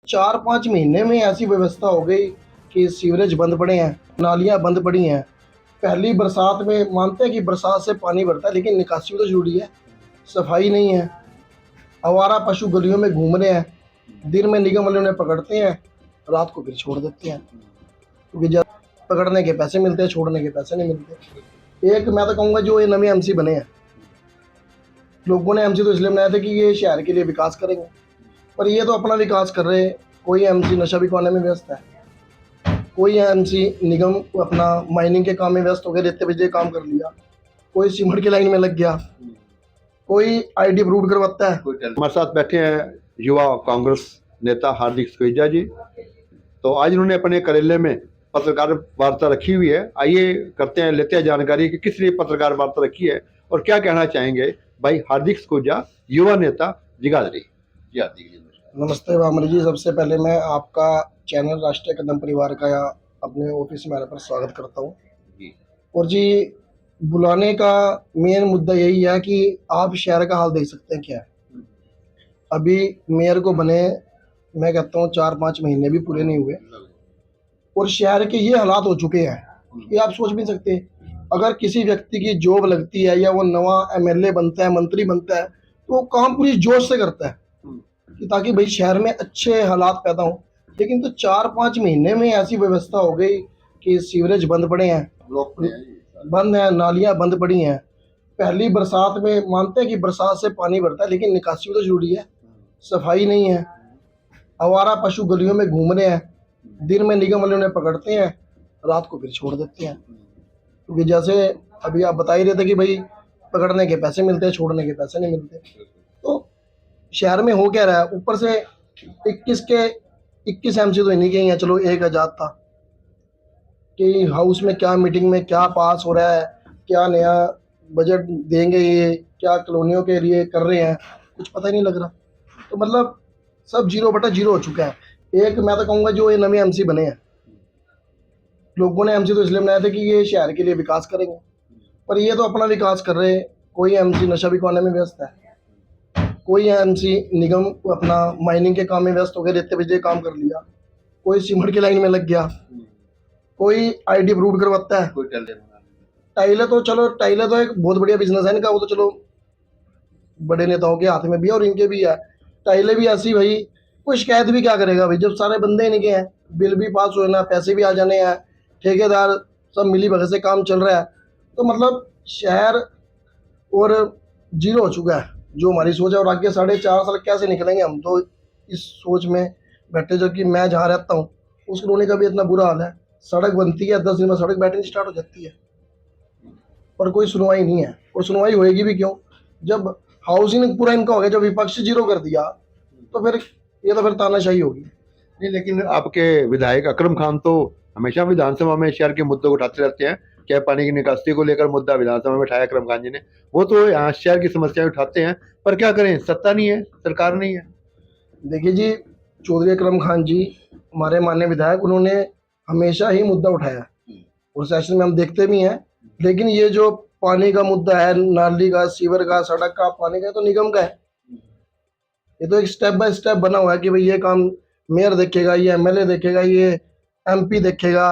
4-5 महीने में ऐसी व्यवस्था हो गई कि सीवरेज बंद पड़े हैं, नालियाँ बंद पड़ी हैं। पहली बरसात में मानते हैं कि बरसात से पानी बढ़ता है, लेकिन निकासी तो ज़रूरी है। सफाई नहीं है, आवारा पशु गलियों में घूम रहे हैं। दिन में निगम वाले उन्हें पकड़ते हैं, रात को फिर छोड़ देते हैं, क्योंकि जब पकड़ने के पैसे मिलते हैं, छोड़ने के पैसे नहीं मिलते। एक मैं तो कहूँगा जो ये नए एमसी बने हैं, लोगों ने एमसी तो इसलिए बनाए थे कि ये शहर के लिए विकास करेंगे, पर ये तो अपना विकास कर रहे हैं। कोई एमसी नशा बिकवाने में व्यस्त है, कोई एमसी निगम अपना माइनिंग के काम में व्यस्त हो गया, रेते बिजली काम कर लिया, कोई सीमेंट की लाइन में लग गया, कोई आईडी अप्रूव करवाता है। हमारे साथ बैठे हैं युवा कांग्रेस नेता हार्दिक सुखेजा जी। तो आज उन्होंने अपने कार्यालय में पत्रकार वार्ता रखी हुई है। आइए करते हैं, लेते हैं जानकारी कि किस लिए पत्रकार वार्ता रखी है और क्या कहना चाहेंगे भाई हार्दिक सुखेजा, युवा नेता जगाधरी जी। हार्दिक जी नमस्ते वामन जी, सबसे पहले मैं आपका चैनल राष्ट्रीय कदम परिवार का अपने ऑफिस में आने पर स्वागत करता हूँ जी। और जी बुलाने का मेन मुद्दा यही है कि आप शहर का हाल देख सकते हैं क्या है। अभी मेयर को बने मैं कहता हूँ 4-5 महीने भी पूरे नहीं हुए और शहर के ये हालात हो चुके हैं कि आप सोच भी सकते हैं। अगर किसी व्यक्ति की जॉब लगती है या वो नवा एमएलए बनता है, मंत्री बनता है, तो वो काम पूरी जोश से करता है कि ताकि भाई शहर में अच्छे हालात पैदा हों। लेकिन तो 4-5 महीने में ऐसी व्यवस्था हो गई कि सीवरेज बंद पड़े हैं, बंद हैं, नालियाँ बंद पड़ी हैं। पहली बरसात में मानते हैं कि बरसात से पानी बढ़ता है, लेकिन निकासी तो ज़रूरी है। सफाई नहीं है, आवारा पशु गलियों में घूम रहे हैं। दिन में निगम वाले उन्हें पकड़ते हैं, रात को फिर छोड़ देते हैं, क्योंकि जैसे अभी आप बता ही रहे थे कि भाई पकड़ने के पैसे मिलते हैं, छोड़ने के पैसे नहीं मिलते। तो शहर में हो क्या रहा है, ऊपर से 21 एमसी तो इन्हीं के ही हैं। चलो एक आजाद था कि हाउस में क्या मीटिंग में क्या पास हो रहा है, क्या नया बजट देंगे, ये क्या कॉलोनियों के लिए कर रहे हैं, कुछ पता ही नहीं लग रहा। तो मतलब सब 0/0 हो चुका है। एक मैं तो कहूँगा जो ये नए एमसी बने हैं, लोगों ने एमसी तो इसलिए बनाए थे कि ये शहर के लिए विकास करेंगे, पर ये तो अपना विकास कर रहे हैं। कोई एमसी नशा बिकवाने में व्यस्त है, कोई एमसी निगम अपना माइनिंग के काम में व्यस्त हो गया, रेते बिजली काम कर लिया, कोई सीमेंट की लाइन में लग गया, कोई आईडी अप्रूव करवाता है। टाइलें तो चलो, टाइलें तो एक बहुत बढ़िया बिजनेस है इनका, वो तो चलो बड़े नेताओं के हाथ में भी है और इनके भी है। टाइलें भी ऐसी भाई, कोई शिकायत भी क्या करेगा भाई, जब सारे बंदे इनके हैं, बिल भी पास हो जाना, पैसे भी आ जाने हैं, ठेकेदार सब मिली भगत से काम चल रहा है। तो मतलब शहर और जीरो हो चुका है जो हमारी सोच है। और आगे 4.5 साल कैसे निकलेंगे हम तो इस सोच में बैठे, जो कि मैं जहाँ रहता हूँ उस कॉलोनी का भी इतना बुरा हाल है। सड़क बनती है, 10 दिन में सड़क बैठनी स्टार्ट हो जाती है, पर कोई सुनवाई नहीं है। और सुनवाई होएगी भी क्यों, जब हाउसिंग पूरा इनका हो गया, जब विपक्ष जीरो कर दिया, तो फिर ये तो फिर तानाशाही होगी। नहीं, लेकिन आपके विधायक अकरम खान तो हमेशा विधानसभा में शहर के मुद्दों को उठाते रहते हैं। क्या पानी की निकासी को लेकर मुद्दा विधानसभा में उठाया अकरम खान जी ने, वो तो यहाँ शहर की समस्याएं उठाते हैं, पर क्या करें, सत्ता नहीं है, सरकार नहीं है। देखिए जी, चौधरी अकरम खान जी हमारे माननीय विधायक, उन्होंने हमेशा ही मुद्दा उठाया और सेशन में हम देखते भी हैं। लेकिन ये जो पानी का मुद्दा है, नाली का, सीवर का, सड़क का, पानी का, तो निगम का है। ये तो एक स्टेप बाय स्टेप बना हुआ है कि भाई ये काम मेयर देखेगा, ये एमएलए देखेगा, ये एमपी देखेगा।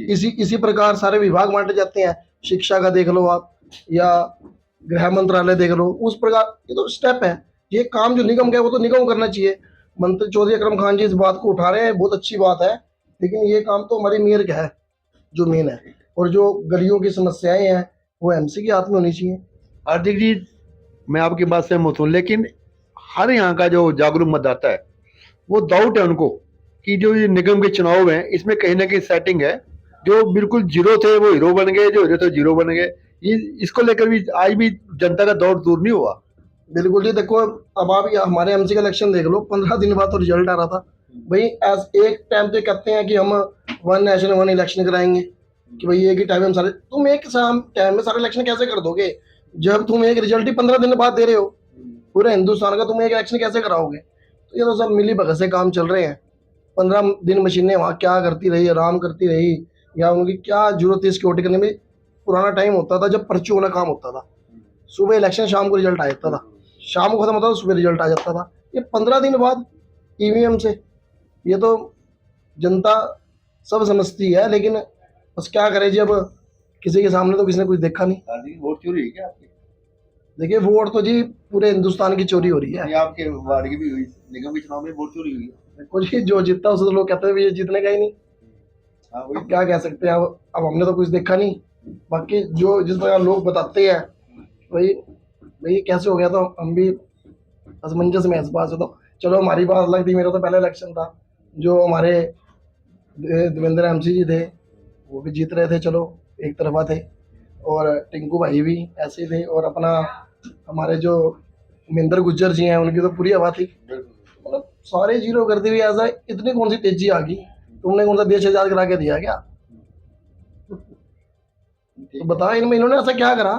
इसी प्रकार सारे विभाग बांटे जाते हैं। शिक्षा का देख लो आप, या गृह मंत्रालय देख लो, उस प्रकार ये तो स्टेप है। ये काम जो निगम का है वो तो निगम को करना चाहिए। मंत्री चौधरी अकरम खान जी इस बात को उठा रहे हैं, बहुत अच्छी बात है, लेकिन ये काम तो हमारी मेयर का है जो मेन है। और जो गलियों की समस्याएं हैं वो एमसी के हाथ में होनी चाहिए। हार्दिक जी, मैं आपकी बात से सहमत हूँ, लेकिन हर यहाँ का जो जागरूक मतदाता है वो डाउट है उनको कि जो ये निगम के चुनाव हैं इसमें कहीं ना कहीं सेटिंग है। जो बिल्कुल जीरो थे वो हीरो बन गए, जो हीरो थे जीरो बन गए। ये इसको लेकर भी आज भी जनता का दौर दूर नहीं हुआ। बिल्कुल जी, देखो अब आप हमारे एमसी का इलेक्शन देख लो, 15 दिन बाद तो रिजल्ट आ रहा था भाई। एक टाइम पे कहते हैं कि हम वन नेशन वन इलेक्शन कराएंगे, कि भाई एक ही टाइम में सारे, तुम एक टाइम में सारे इलेक्शन कैसे कर दोगे जब तुम एक रिजल्ट ही 15 दिन बाद दे रहे हो पूरे हिंदुस्तान का, तुम एक इलेक्शन कैसे कराओगे। तो ये तो सब मिली भगत से काम चल रहे हैं। 15 दिन मशीनें वहाँ क्या करती रही, आराम करती रही, या उनकी क्या जरूरत थी सिक्योरिटी करने में। पुराना टाइम होता था जब पर्ची वाला काम होता था, सुबह इलेक्शन शाम को रिजल्ट आ जाता था, शाम को खत्म होता था, सुबह रिजल्ट आ जाता था। ये 15 दिन बाद ईवीएम से। ये तो जनता सब समझती है, लेकिन बस क्या करे जी, अब किसी के सामने तो किसी ने कुछ देखा नहीं। दादी वोट चोरी है क्या आपकी? देखिए वोट तो जी पूरे हिंदुस्तान की चोरी हो रही है। नहीं, आपके वार्ड की भी हुई, निगम के चुनाव में वोट चोरी हुई है। कुछ ही जो जीतता है उसे तो लोग कहते हैं भी ये जीतने का ही नहीं। हाँ वही अब क्या कह सकते हैं, अब हमने तो कुछ देखा नहीं। बाकी जो जिस प्रकार लोग बताते हैं वही वही कैसे हो गया, तो हम भी असमंजस में हैं इस बात से। तो चलो हमारी बात अलग थी, मेरा तो पहला इलेक्शन था। जो हमारे देवेंद्र एमसी जी थे वो भी जीत रहे थे, चलो एक तरफा थे। और टिंकू भाई भी ऐसे ही थे, और अपना हमारे जो महेंद्र गुज्जर जी हैं उनकी तो पूरी हवा थी। मतलब सारे जीरो करते हुए ऐसा इतनी कौन सी तेजी आ गई, तुमने कौन सा देश आजाद करा के दिया क्या? तो बताओ इनमें इन्होंने ऐसा क्या करा,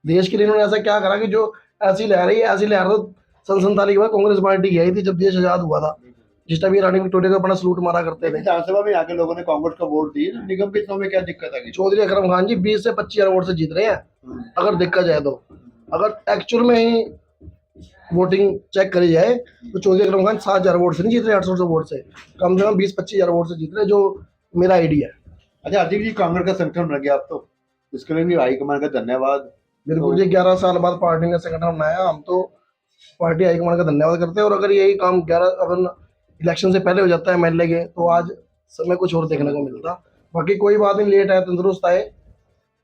देश के लिए इन्होंने ऐसा क्या करा कि जो ऐसी लहर है, ऐसी लहर तो सन 47 के बाद कांग्रेस पार्टी की आई थी जब देश आजाद हुआ था, जिस टाइम ये रानी विक्टोरिया को अपना सलूट मारा करते थे। विधानसभा में आके लोगों ने कांग्रेस का वोट दी, निगम के चुनाव में क्या दिक्कत आ गई? चौधरी अकरम खान जी 20 से 25 हजार वोट से जीत रहे हैं। अगर देखा जाए तो, अगर एक्चुअल में ही वोटिंग चेक करी जाए तो चौधरी अकरम खान 7 हजार वोट से नहीं जीत रहे, 800 वोट से, कम 20-25 हजार वोट से जीत रहे, जो मेरा आइडिया है। अच्छा हार्दिक जी, कांग्रेस का संगठन बन गया आप तो, इसके लिए भी हाईकमान का धन्यवाद। बिल्कुल जी, 11 साल बाद पार्टी ने संगठन बनाया, हम तो पार्टी हाईकमान का धन्यवाद करते हैं। और अगर यही काम 11 अगर इलेक्शन से पहले हो जाता है एमएलए के, तो आज समय कुछ और देखने को मिलता। बाकी कोई बात नहीं, लेट आए तंदुरुस्त आए।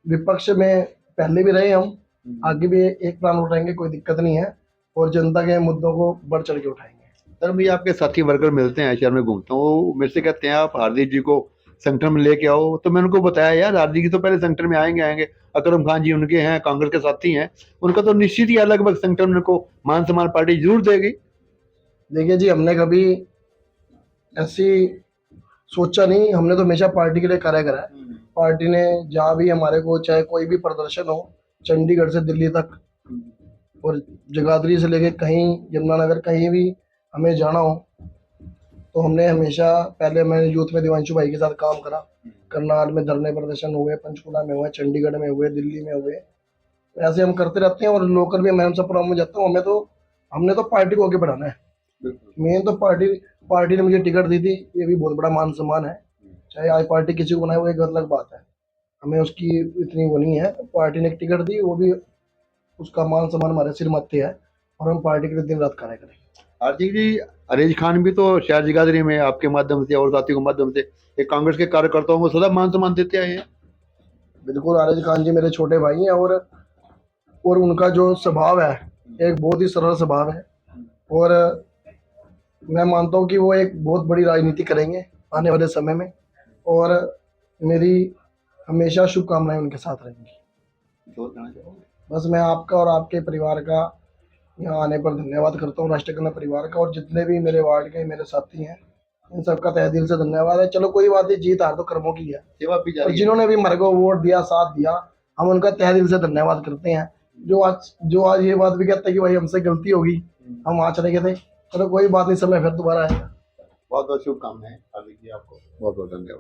विपक्ष में पहले भी रहे हम, आगे भी एक प्लान उठाएंगे, कोई दिक्कत नहीं है, और जनता के मुद्दों को बढ़ चढ़ के उठाएंगे। सर मुझे आपके साथी वर्कर मिलते हैं, शहर में घूमता हूँ, वो मेरे से कहते हैं आप हार्दिक जी को संगठन में लेके आओ। तो मैंने उनको बताया यार हार्दिक जी तो पहले संगठन में आएंगे, अकरम खान जी उनके हैं, कांग्रेस के साथी हैं, उनका तो निश्चित ही अलग अलग संगठन उनको मान सम्मान पार्टी जरूर देगी। देखिए जी, हमने कभी ऐसी सोचा नहीं, हमने तो हमेशा पार्टी के लिए कार्य करा है। पार्टी ने जहाँ भी हमारे को, चाहे कोई भी प्रदर्शन हो, चंडीगढ़ से दिल्ली तक और जगाधरी से लेके कहीं यमुनानगर कहीं भी हमें जाना हो, तो हमने हमेशा, पहले मैंने यूथ में दिवांशु भाई के साथ काम करा। करनाल में धरने प्रदर्शन हुए, पंचकुला में हुए, चंडीगढ़ में हुए, दिल्ली में हुए, तो ऐसे हम करते रहते हैं। और लोकल भी मैं सब प्रोग्राम में जाता हूँ। हमने तो पार्टी को आगे बढ़ाना है। मेन तो पार्टी ने मुझे टिकट दी थी, ये भी बहुत बड़ा मान सम्मान है। चाहे आज पार्टी किसी को बनाए वो एक अलग बात है, हमें उसकी इतनी वो नहीं है। पार्टी ने एक टिकट दी, वो भी उसका मान सम्मान हमारे सिर मत्थे है, और हम पार्टी के लिए दिन रात कार्य करें। हार्दिक जी, अरेज खान भी तो शहर जगाधरी में आपके माध्यम से और साथियों के माध्यम से एक कांग्रेस के कार्यकर्ताओं को सदा मान सम्मान देते आए हैं। बिल्कुल, आरिज खान जी मेरे छोटे भाई हैं, और उनका जो स्वभाव है एक बहुत ही सरल स्वभाव है, और मैं मानता हूँ कि वो एक बहुत बड़ी राजनीति करेंगे आने वाले समय में, और मेरी हमेशा शुभकामनाएं उनके साथ रहेंगी। बस मैं आपका और आपके परिवार का यहाँ आने पर धन्यवाद करता हूँ, राष्ट्रकन्या परिवार का, और जितने भी मेरे वार्ड के मेरे साथी हैं इन सबका तहे दिल से धन्यवाद है। चलो कोई बात नहीं, जीत हार तो कर्मों की है, सेवा भी और जारी है। जिन्होंने भी मेरे को वोट दिया, साथ दिया, हम उनका तहे दिल से धन्यवाद करते हैं। जो आज ये बात भी कहते हैं कि भाई हमसे गलती होगी, हम वहाँ चले गए थे, चलो कोई बात नहीं, समय फिर दोबारा आएगा। बहुत बहुत शुभकामनाएं हार्दिक जी, आपको बहुत बहुत धन्यवाद।